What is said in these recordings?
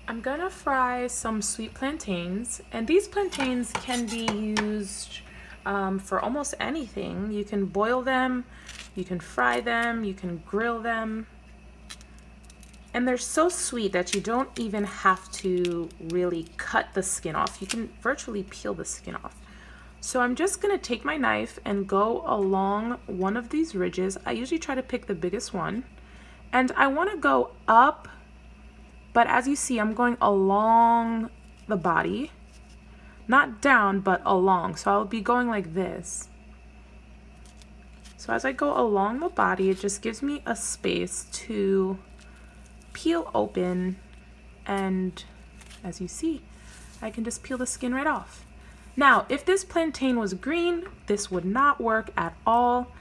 I'm gonna fry some sweet plantains, and these plantains can be used for almost anything. You can boil them, you can fry them, you can grill them. And they're so sweet that you don't even have to really cut the skin off. You can virtually peel the skin off. So I'm just gonna take my knife and go along one of these ridges. I usually try to pick the biggest one. And I wanna go up, but as you see, I'm going along the body. Not down, but along. So I'll be going like this. So as I go along the body, it just gives me a space to peel open, and as you see, I can just peel the skin right off. Now, if this plantain was green, this would not work at all.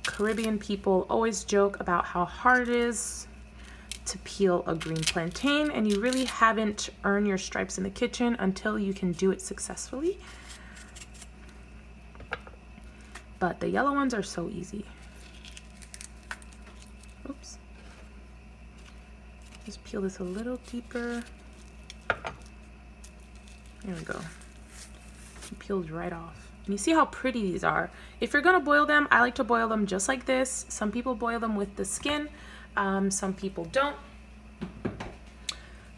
Caribbean people always joke about how hard it is to peel a green plantain, and you really haven't earned your stripes in the kitchen until you can do it successfully. But the yellow ones are so easy. Oops. Just peel this a little deeper. There we go. It peels right off. And you see how pretty these are. If you're gonna boil them, I like to boil them just like this. Some people boil them with the skin, some people don't.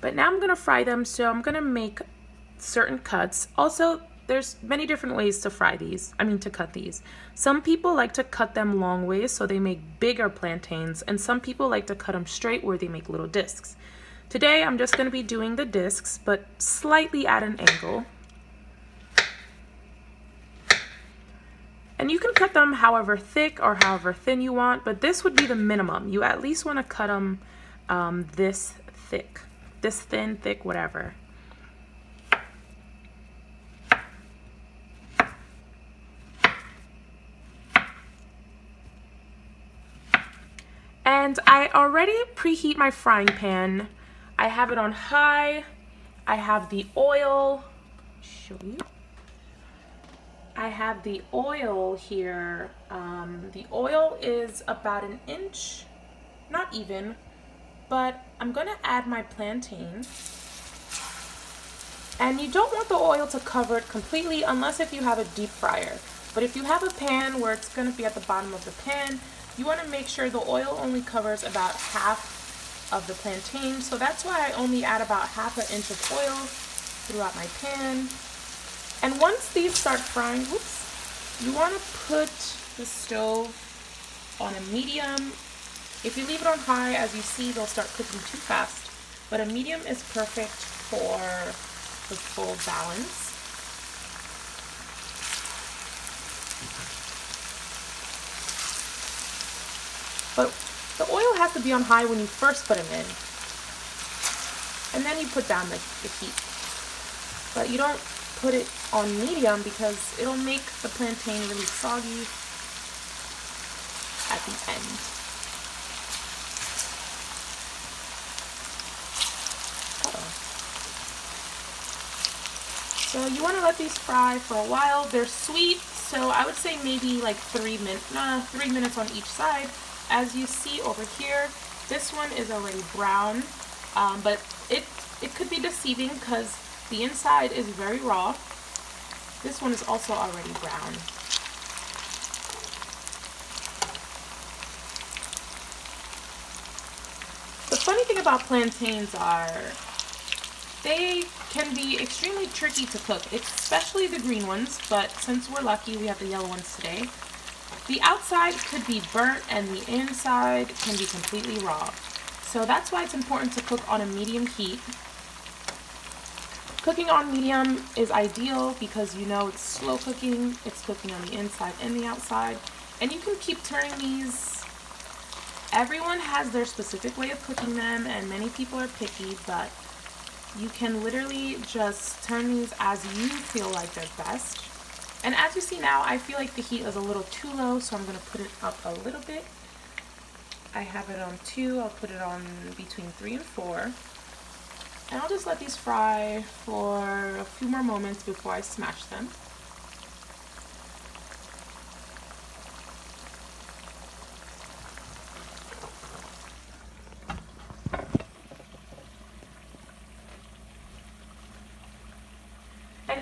But now I'm gonna fry them, so I'm gonna make certain cuts. Also, there's many different ways to fry these, to cut these. Some people like to cut them long ways so they make bigger plantains, and some people like to cut them straight where they make little discs. Today, I'm just gonna be doing the discs, but slightly at an angle. And you can cut them however thick or however thin you want, but this would be the minimum. You at least wanna cut them this thick, this thin, thick, whatever. And I already preheat my frying pan. I have it on high. I have the oil. Show you. I have the oil here. The oil is about an inch, not even, but I'm gonna add my plantain. And you don't want the oil to cover it completely unless if you have a deep fryer. But if you have a pan where it's gonna be at the bottom of the pan, you wanna make sure the oil only covers about half of the plantain. So that's why I only add about half an inch of oil throughout my pan. And once these start frying, you wanna put the stove on a medium. If you leave it on high, as you see, they'll start cooking too fast. But a medium is perfect for the full balance. But the oil has to be on high when you first put them in. And then you put down the heat. But you don't put it on medium because it'll make the plantain really soggy at the end. So you want to let these fry for a while. They're sweet, so I would say maybe like 3 minutes on each side. As you see over here, this one is already brown, but it could be deceiving because the inside is very raw. This one is also already brown. The funny thing about plantains are they can be extremely tricky to cook, especially the green ones, but since we're lucky we have the yellow ones today. The outside could be burnt and the inside can be completely raw. So that's why it's important to cook on a medium heat. Cooking on medium is ideal because you know it's slow cooking, it's cooking on the inside and the outside, and you can keep turning these. Everyone has their specific way of cooking them and many people are picky, but you can literally just turn these as you feel like they're best. And as you see now, I feel like the heat is a little too low, so I'm going to put it up a little bit. I have it on 2, I'll put it on between 3 and 4. And I'll just let these fry for a few more moments before I smash them.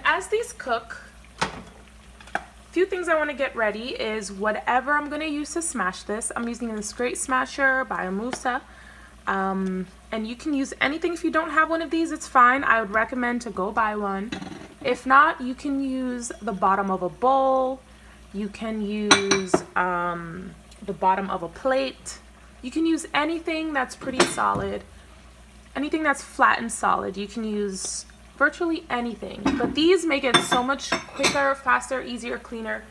as these cook, a few things I want to get ready is whatever I'm going to use to smash this. I'm using this Great Smasher by Amusa. And you can use anything. If you don't have one of these, it's fine. I would recommend to go buy one. If not, you can use the bottom of a bowl. You can use the bottom of a plate. You can use anything that's pretty solid. Anything that's flat and solid. You can use virtually anything. But these make it so much quicker, faster, easier, cleaner.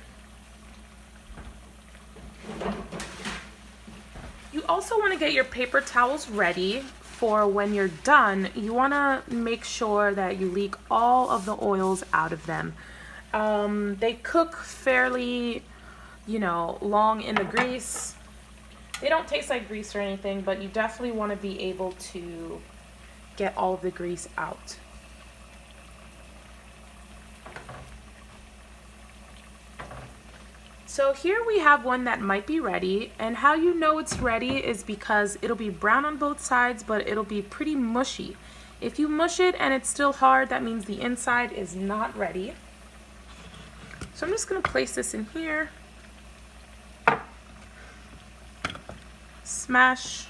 You also want to get your paper towels ready for when you're done. You want to make sure that you leak all of the oils out of them. They cook fairly, long in the grease. They don't taste like grease or anything, but you definitely want to be able to get all of the grease out. So here we have one that might be ready, and how you know it's ready is because it'll be brown on both sides, but it'll be pretty mushy. If you mush it and it's still hard, that means the inside is not ready. So I'm just going to place this in here. Smash.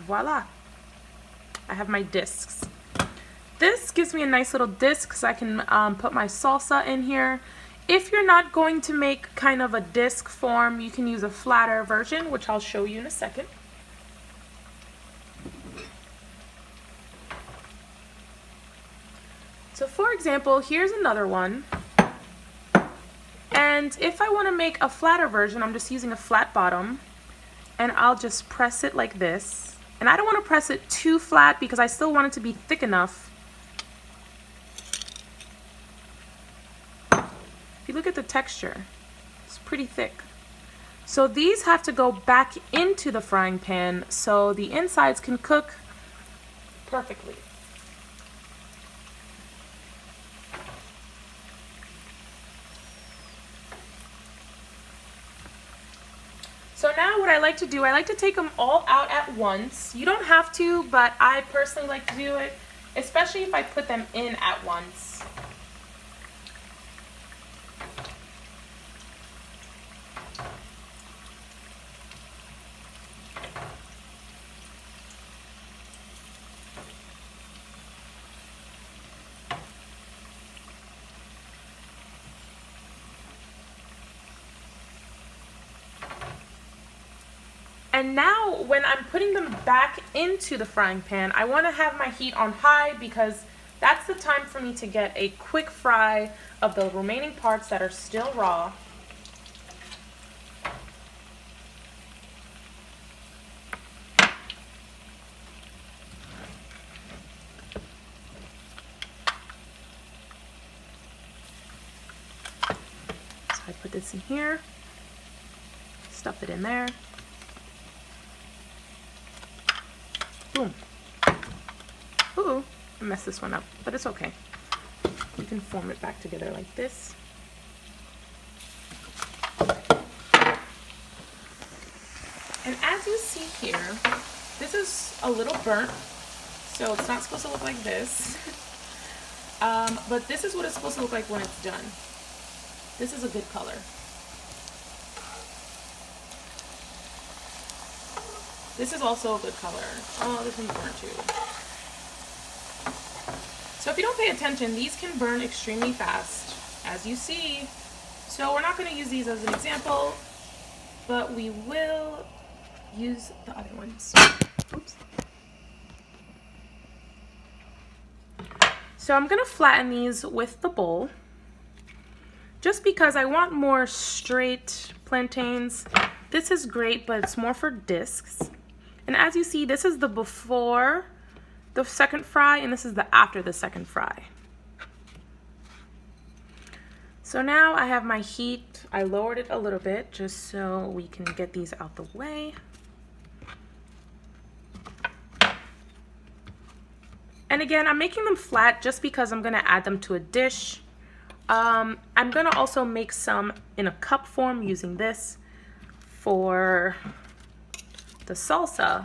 Voila. I have my discs. This gives me a nice little disc so I can put my salsa in here. If you're not going to make kind of a disc form, you can use a flatter version, which I'll show you in a second. So for example, here's another one. And if I want to make a flatter version, I'm just using a flat bottom. And I'll just press it like this. And I don't want to press it too flat because I still want it to be thick enough. If you look at the texture, it's pretty thick. So these have to go back into the frying pan so the insides can cook perfectly. So now what I like to do, I like to take them all out at once. You don't have to, but I personally like to do it, especially if I put them in at once. And now when I'm putting them back into the frying pan, I want to have my heat on high because that's the time for me to get a quick fry of the remaining parts that are still raw. So I put this in here, stuff it in there. Boom. Ooh, I messed this one up, but it's okay. You can form it back together like this. And as you see here, this is a little burnt, so it's not supposed to look like this. But this is what it's supposed to look like when it's done. This is a good color. This is also a good color. Oh, this one's burnt too. So if you don't pay attention, these can burn extremely fast, as you see. So we're not going to use these as an example, but we will use the other ones. Oops. So I'm going to flatten these with the bowl, just because I want more straight plantains. This is great, but it's more for discs. And as you see, this is the before the second fry, and this is the after the second fry. So now I have my heat. I lowered it a little bit just so we can get these out the way. And again, I'm making them flat just because I'm gonna add them to a dish. I'm gonna also make some in a cup form using this for the salsa,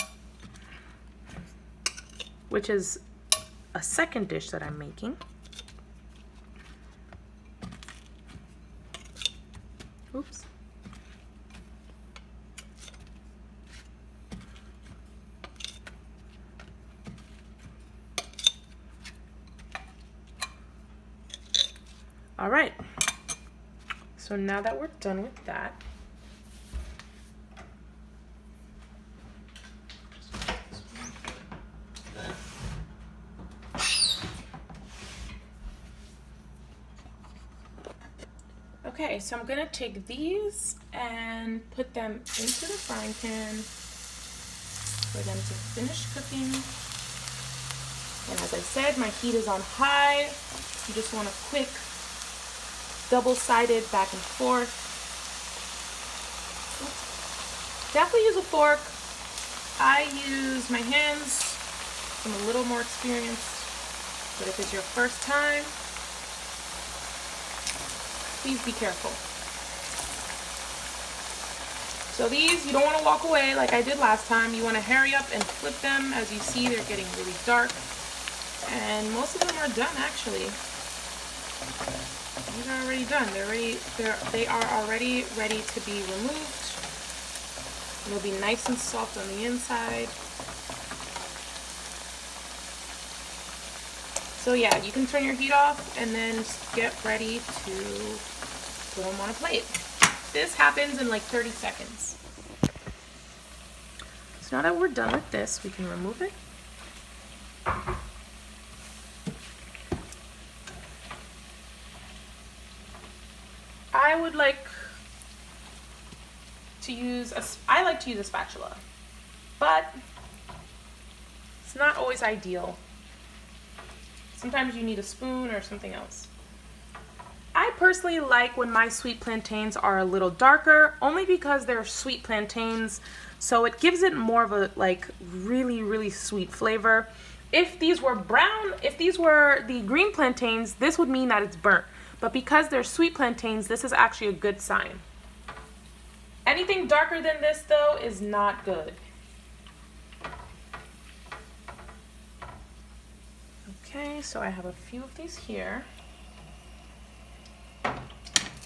which is a second dish that I'm making. All right. So now that we're done with that, okay, so I'm gonna take these and put them into the frying pan for them to finish cooking. And as I said, my heat is on high. You just want a quick double-sided back and forth. Definitely use a fork. I use my hands. I'm a little more experienced, but if it's your first time, please be careful. So these, you don't want to walk away like I did last time. You want to hurry up and flip them. As you see, they're getting really dark. And most of them are done, actually. These are already done. They are already ready to be removed. It'll be nice and soft on the inside. So yeah, you can turn your heat off and then get ready to put them on a plate. This happens in like 30 seconds. So now that we're done with this, we can remove it. I like to use a spatula, but it's not always ideal. Sometimes you need a spoon or something else. I personally like when my sweet plantains are a little darker, only because they're sweet plantains, so it gives it more of a like really sweet flavor. If these were brown, if these were the green plantains, this would mean that it's burnt. But because they're sweet plantains, this is actually a good sign. Anything darker than this, though, is not good. Okay, so I have a few of these here.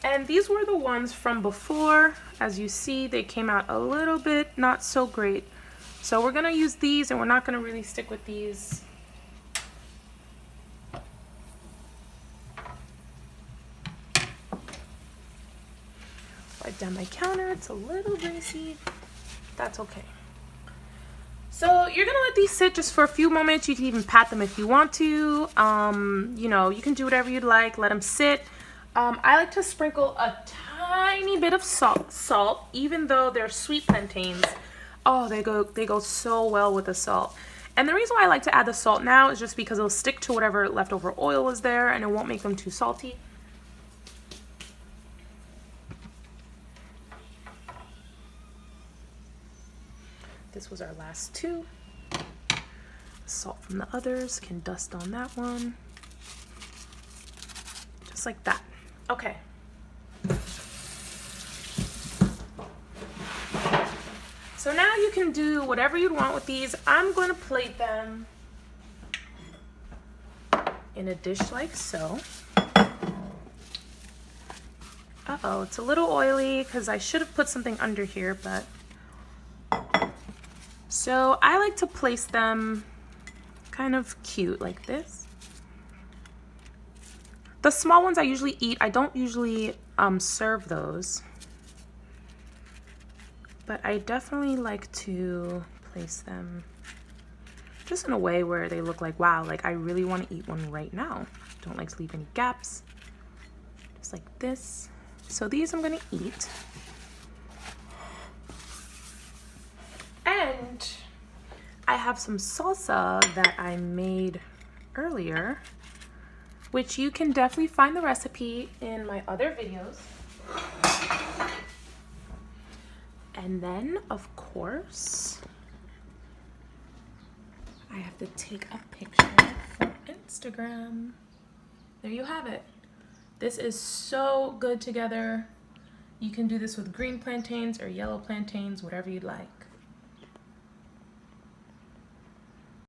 And these were the ones from before. As you see, they came out a little bit not so great. So we're gonna use these, and we're not gonna really stick with these. Right down my counter, it's a little greasy. That's okay. So you're gonna let these sit just for a few moments. You can even pat them if you want to. You know, you can do whatever you'd like. Let them sit. I like to sprinkle a tiny bit of salt, even though they're sweet plantains. Oh, they go so well with the salt. And the reason why I like to add the salt now is just because it'll stick to whatever leftover oil is there, and it won't make them too salty. This was our last two. Salt from the others can dust on that one. Just like that. Okay. So now you can do whatever you'd want with these. I'm going to plate them in a dish like so. Uh-oh, it's a little oily because I should have put something under here, but... So I like to place them kind of cute like this. The small ones I usually eat. I don't usually serve those. But I definitely like to place them just in a way where they look like, wow, like I really want to eat one right now. Don't like to leave any gaps. Just like this. So these I'm going to eat. And I have some salsa that I made earlier, which you can definitely find the recipe in my other videos. And then, of course, I have to take a picture for Instagram. There you have it. This is so good together. You can do this with green plantains or yellow plantains, whatever you'd like.